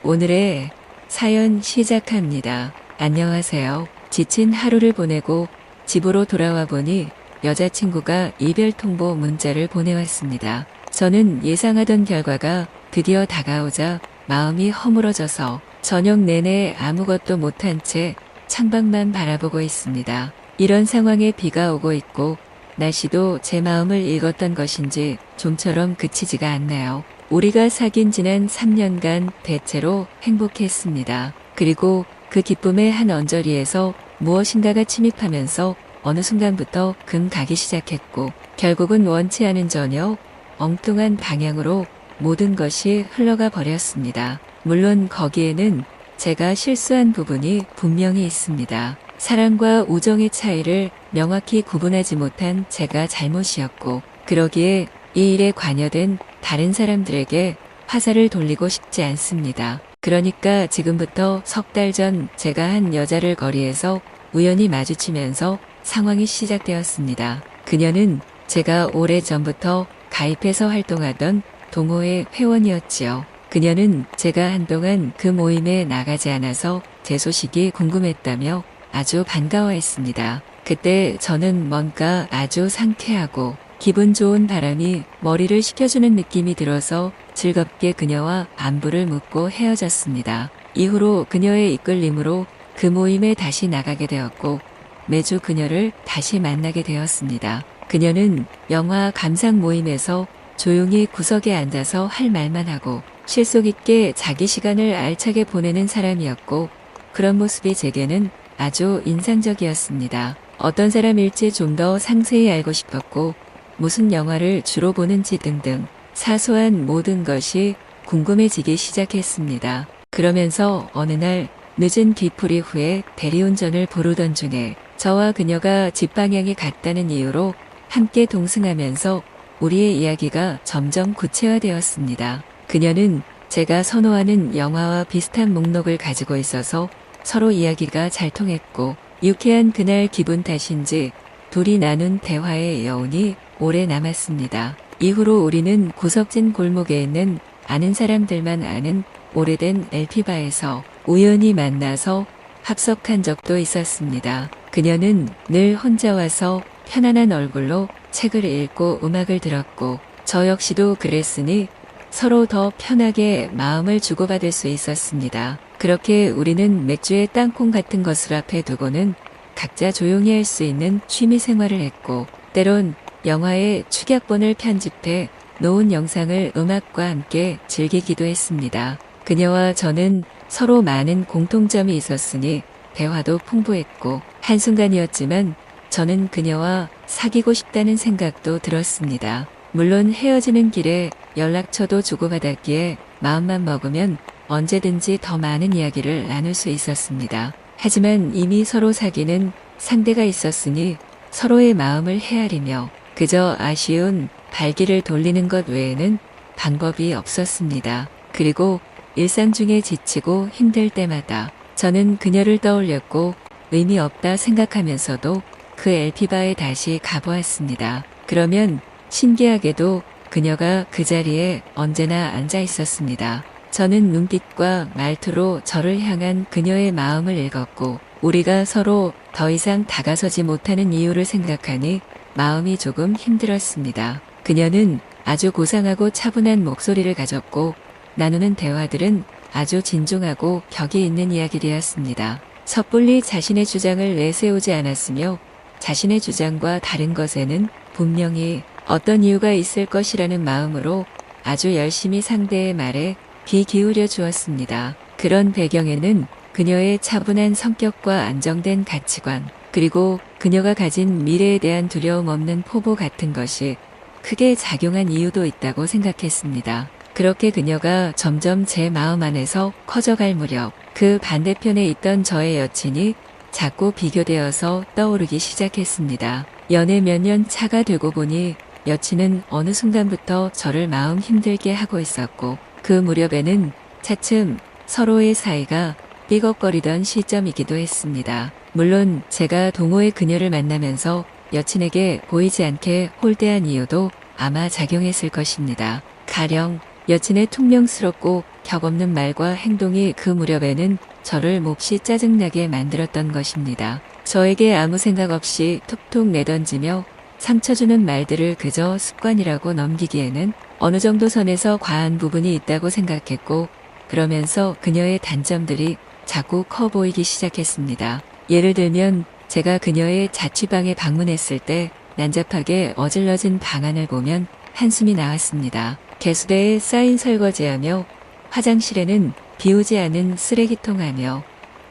오늘의 사연 시작합니다. 안녕하세요. 지친 하루를 보내고 집으로 돌아와 보니 여자친구가 이별 통보 문자를 보내왔습니다. 저는 예상하던 결과가 드디어 다가오자 마음이 허물어져서 저녁 내내 아무것도 못한 채 창밖만 바라보고 있습니다. 이런 상황에 비가 오고 있고 날씨도 제 마음을 읽었던 것인지 좀처럼 그치지가 않네요. 우리가 사귄 지난 3년간 대체로 행복했습니다. 그리고 그 기쁨의 한 언저리에서 무엇인가가 침입하면서 어느 순간부터 가기 시작했고 결국은 원치 않은 저녁 엉뚱한 방향으로 모든 것이 흘러가 버렸습니다. 물론 거기에는 제가 실수한 부분이 분명히 있습니다. 사랑과 우정의 차이를 명확히 구분하지 못한 제가 잘못이었고 그러기에 이 일에 관여된 다른 사람들에게 화살을 돌리고 싶지 않습니다. 그러니까 지금부터 석 달 전 제가 한 여자를 거리에서 우연히 마주치면서 상황이 시작되었습니다. 그녀는 제가 오래전부터 가입해서 활동하던 동호회 회원이었지요. 그녀는 제가 한동안 그 모임에 나가지 않아서 제 소식이 궁금했다며 아주 반가워했습니다. 그때 저는 뭔가 아주 상쾌하고 기분 좋은 바람이 머리를 식혀주는 느낌이 들어서 즐겁게 그녀와 안부를 묻고 헤어졌습니다. 이후로 그녀의 이끌림으로 그 모임에 다시 나가게 되었고 매주 그녀를 다시 만나게 되었습니다. 그녀는 영화 감상 모임에서 조용히 구석에 앉아서 할 말만 하고 실속 있게 자기 시간을 알차게 보내는 사람이었고 그런 모습이 제게는 아주 인상적이었습니다. 어떤 사람일지 좀 더 상세히 알고 싶었고 무슨 영화를 주로 보는지 등등 사소한 모든 것이 궁금해지기 시작했습니다. 그러면서 어느 날 늦은 뒤풀이 후에 대리운전을 부르던 중에 저와 그녀가 집 방향이 같다는 이유로 함께 동승하면서 우리의 이야기가 점점 구체화되었습니다. 그녀는 제가 선호하는 영화와 비슷한 목록을 가지고 있어서 서로 이야기가 잘 통했고 유쾌한 그날 기분 탓인지 둘이 나눈 대화의 여운이 오래 남았습니다. 이후로 우리는 구석진 골목에 있는 아는 사람들만 아는 오래된 LP바에서 우연히 만나서 합석한 적도 있었습니다. 그녀는 늘 혼자 와서 편안한 얼굴로 책을 읽고 음악을 들었고 저 역시도 그랬으니 서로 더 편하게 마음을 주고받을 수 있었습니다. 그렇게 우리는 맥주에 땅콩 같은 것을 앞에 두고는 각자 조용히 할 수 있는 취미 생활을 했고 때론 영화의 축약본을 편집해 놓은 영상을 음악과 함께 즐기기도 했습니다. 그녀와 저는 서로 많은 공통점이 있었으니 대화도 풍부했고 한순간이었지만 저는 그녀와 사귀고 싶다는 생각도 들었습니다. 물론 헤어지는 길에 연락처도 주고받았기에 마음만 먹으면 언제든지 더 많은 이야기를 나눌 수 있었습니다. 하지만 이미 서로 사귀는 상대가 있었으니 서로의 마음을 헤아리며 그저 아쉬운 발길을 돌리는 것 외에는 방법이 없었습니다. 그리고 일상 중에 지치고 힘들 때마다 저는 그녀를 떠올렸고 의미 없다 생각하면서도 그 LP바에 다시 가보았습니다. 그러면 신기하게도 그녀가 그 자리에 언제나 앉아 있었습니다. 저는 눈빛과 말투로 저를 향한 그녀의 마음을 읽었고 우리가 서로 더 이상 다가서지 못하는 이유를 생각하니 마음이 조금 힘들었습니다. 그녀는 아주 고상하고 차분한 목소리를 가졌고 나누는 대화들은 아주 진중하고 격이 있는 이야기들이었습니다. 섣불리 자신의 주장을 내세우지 않았으며 자신의 주장과 다른 것에는 분명히 어떤 이유가 있을 것이라는 마음으로 아주 열심히 상대의 말에 귀 기울여 주었습니다. 그런 배경에는 그녀의 차분한 성격과 안정된 가치관, 그리고 그녀가 가진 미래에 대한 두려움 없는 포부 같은 것이 크게 작용한 이유도 있다고 생각했습니다. 그렇게 그녀가 점점 제 마음 안에서 커져갈 무렵 그 반대편에 있던 저의 여친이 자꾸 비교되어서 떠오르기 시작했습니다. 연애 몇 년 차가 되고 보니 여친은 어느 순간부터 저를 마음 힘들게 하고 있었고 그 무렵에는 차츰 서로의 사이가 삐걱거리던 시점이기도 했습니다. 물론 제가 동호회 그녀를 만나면서 여친에게 보이지 않게 홀대한 이유도 아마 작용했을 것입니다. 가령 여친의 퉁명스럽고 격없는 말과 행동이 그 무렵에는 저를 몹시 짜증나게 만들었던 것입니다. 저에게 아무 생각 없이 툭툭 내던지며 상처 주는 말들을 그저 습관이라고 넘기기에는 어느 정도 선에서 과한 부분이 있다고 생각했고, 그러면서 그녀의 단점들이 자꾸 커 보이기 시작했습니다. 예를 들면 제가 그녀의 자취방에 방문했을 때 난잡하게 어질러진 방안을 보면 한숨이 나왔습니다. 개수대에 쌓인 설거지하며 화장실에는 비우지 않은 쓰레기통하며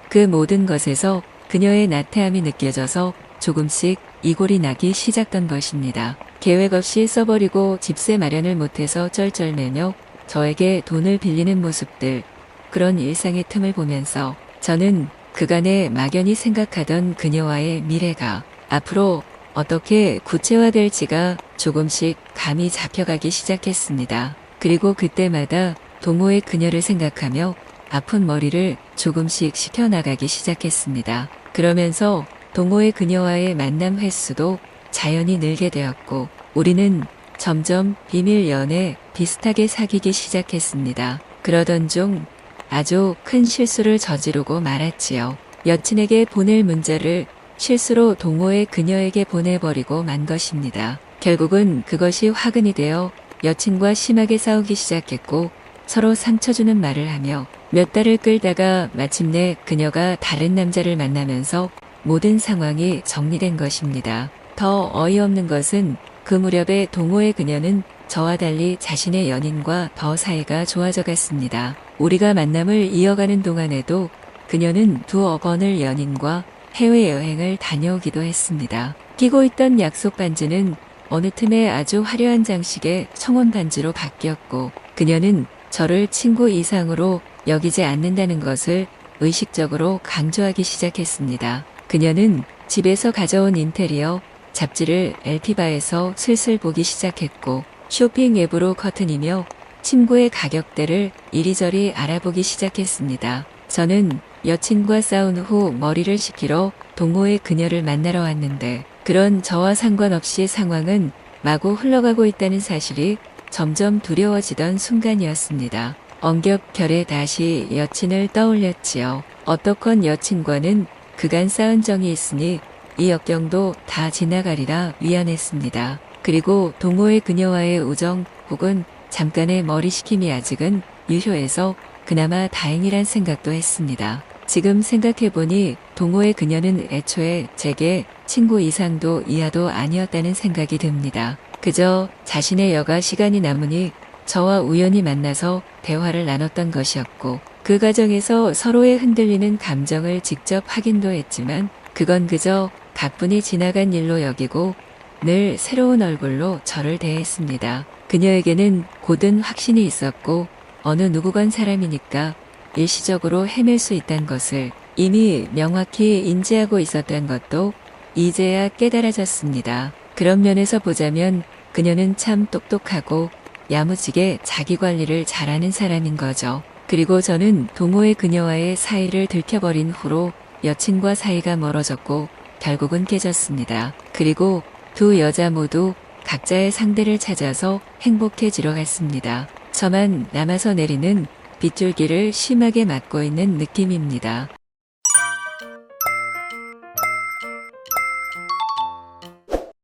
그 모든 것에서 그녀의 나태함이 느껴져서 조금씩 이골이 나기 시작한 것입니다. 계획 없이 써버리고 집세 마련을 못해서 쩔쩔매며 저에게 돈을 빌리는 모습들, 그런 일상의 틈을 보면서 저는 그간에 막연히 생각하던 그녀와의 미래가 앞으로 어떻게 구체화될지가 조금씩 감이 잡혀가기 시작했습니다. 그리고 그때마다 동호회 그녀를 생각하며 아픈 머리를 조금씩 식혀나가기 시작했습니다. 그러면서 동호회 그녀와의 만남 횟수도 자연히 늘게 되었고, 우리는 점점 비밀 연애 비슷하게 사귀기 시작했습니다. 그러던 중 아주 큰 실수를 저지르고 말았지요. 여친에게 보낼 문자를 실수로 동호회 그녀에게 보내버리고 만 것입니다. 결국은 그것이 화근이 되어 여친과 심하게 싸우기 시작했고, 서로 상처 주는 말을 하며 몇 달을 끌다가 마침내 그녀가 다른 남자를 만나면서 모든 상황이 정리된 것입니다. 더 어이없는 것은 그 무렵에 동호회 그녀는 저와 달리 자신의 연인과 더 사이가 좋아져 갔습니다. 우리가 만남을 이어가는 동안에도 그녀는 두어 번을 연인과 해외여행을 다녀오기도 했습니다. 끼고 있던 약속 반지는 어느 틈에 아주 화려한 장식의 청혼 반지로 바뀌었고, 그녀는 저를 친구 이상으로 여기지 않는다는 것을 의식적으로 강조하기 시작했습니다. 그녀는 집에서 가져온 인테리어 잡지를 LP바에서 슬슬 보기 시작했고, 쇼핑 앱으로 커튼이며 침구의 가격대를 이리저리 알아보기 시작했습니다. 저는 여친과 싸운 후 머리를 식히러 동호회 그녀를 만나러 왔는데, 그런 저와 상관없이 상황은 마구 흘러가고 있다는 사실이 점점 두려워지던 순간이었습니다. 엉겹결에 다시 여친을 떠올렸지요. 어떡건 여친과는 그간 쌓은 정이 있으니 이 역경도 다 지나가리라 위안했습니다. 그리고 동호회 그녀와의 우정 혹은 잠깐의 머리식힘이 아직은 유효해서 그나마 다행이란 생각도 했습니다. 지금 생각해보니 동호회 그녀는 애초에 제게 친구 이상도 이하도 아니었다는 생각이 듭니다. 그저 자신의 여가 시간이 남으니 저와 우연히 만나서 대화를 나눴던 것이었고, 그 과정에서 서로의 흔들리는 감정을 직접 확인도 했지만 그건 그저 가뿐히 지나간 일로 여기고 늘 새로운 얼굴로 저를 대했습니다. 그녀에게는 곧은 확신이 있었고 어느 누구건 사람이니까 일시적으로 헤맬 수 있다는 것을 이미 명확히 인지하고 있었던 것도 이제야 깨달아졌습니다. 그런 면에서 보자면 그녀는 참 똑똑하고 야무지게 자기 관리를 잘하는 사람인 거죠. 그리고 저는 동호회 그녀와의 사이를 들켜버린 후로 여친과 사이가 멀어졌고 결국은 깨졌습니다. 그리고 두 여자 모두 각자의 상대를 찾아서 행복해지러 갔습니다. 저만 남아서 내리는 빗줄기를 심하게 맞고 있는 느낌입니다.